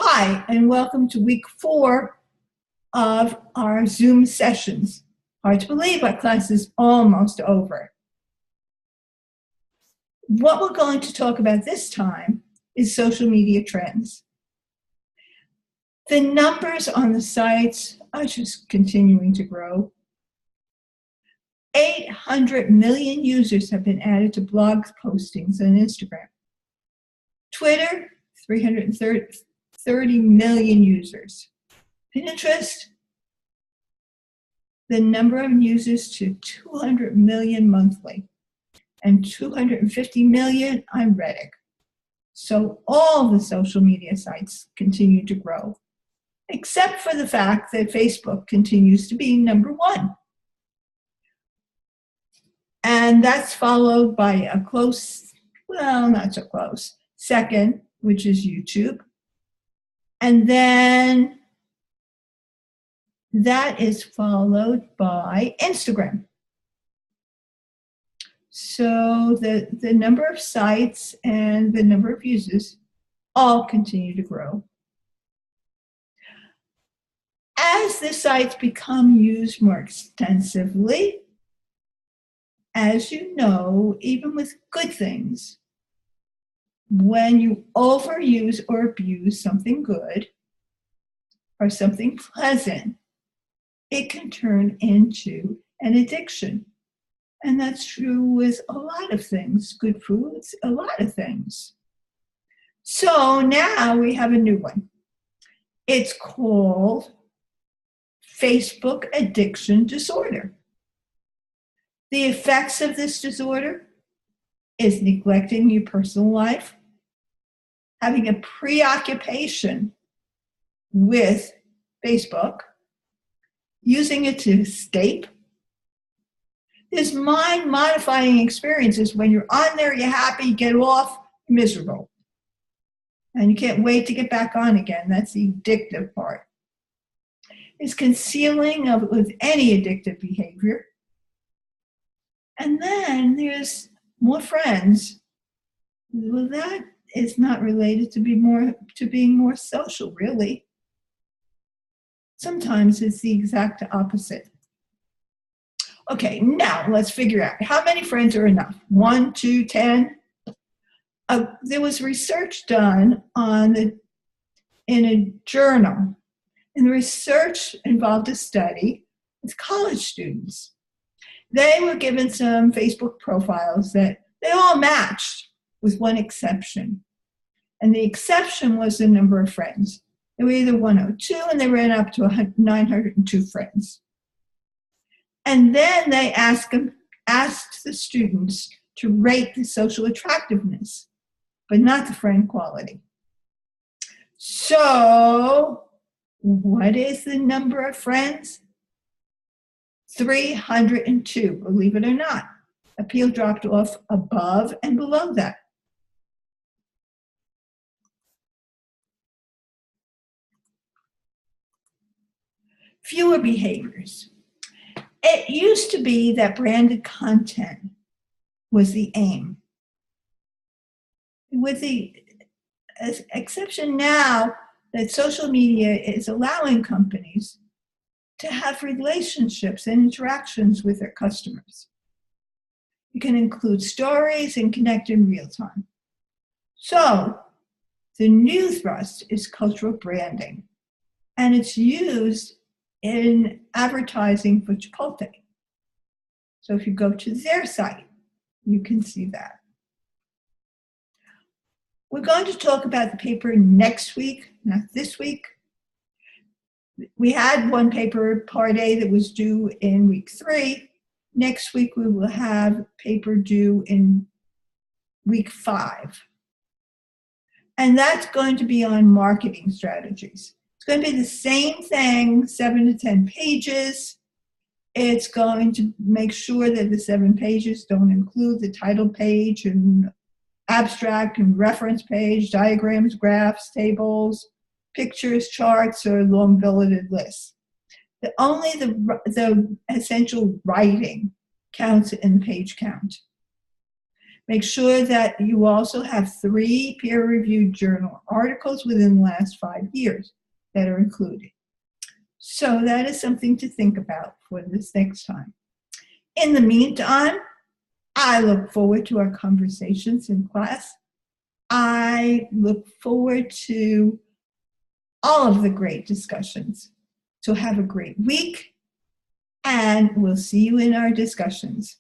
Hi, and welcome to week 4 of our Zoom sessions. Hard to believe our class is almost over. What we're going to talk about this time is social media trends. The numbers on the sites are just continuing to grow. 800 million users have been added to blog postings on Instagram. Twitter, 330 million users. Pinterest, the number of users to 200 million monthly and 250 million on Reddit. So all the social media sites continue to grow, except for the fact that Facebook continues to be number 1. And that's followed by a close, well, not so close, second, which is YouTube. And then that is followed by Instagram. So the number of sites and the number of users all continue to grow. As the sites become used more extensively, as you know, even with good things, when you overuse or abuse something good or something pleasant, it can turn into an addiction. And that's true with a lot of things, good foods, a lot of things. So now we have a new one. It's called Facebook addiction disorder. The effects of this disorder is neglecting your personal life, having a preoccupation with Facebook, using it to escape. There's mind-modifying experiences. When you're on there, you're happy, get off, miserable. And you can't wait to get back on again. That's the addictive part. It's concealing of with any addictive behavior. And then there's more friends. Well, that is not related to being more social, really. Sometimes it's the exact opposite. Okay, now let's figure out how many friends are enough. 1, 2, 10. There was research done in a journal, and the research involved a study with college students. They were given some Facebook profiles that they all matched, with one exception. And the exception was the number of friends. They were either 102 and they ran up to 902 friends. And then they asked the students to rate the social attractiveness, but not the friend quality. So, what is the number of friends? 302, believe it or not. Appeal dropped off above and below that. Fewer behaviors. It used to be that branded content was the aim. With the exception now that social media is allowing companies to have relationships and interactions with their customers. You can include stories and connect in real time. So the new thrust is cultural branding, and it's used in advertising for Chipotle. So if you go to their site, you can see that. We're going to talk about the paper next week, not this week. We had one paper, part A, that was due in week 3. Next week, we will have paper due in week 5. And that's going to be on marketing strategies. It's going to be the same thing, 7 to 10 pages. It's going to make sure that the 7 pages don't include the title page and abstract and reference page, diagrams, graphs, tables, pictures, charts, or long bulleted lists. Only the essential writing counts in the page count. Make sure that you also have 3 peer-reviewed journal articles within the last 5 years that are included. So that is something to think about for this next time. In the meantime, I look forward to our conversations in class. I look forward to all of the great discussions. So have a great week, and we'll see you in our discussions.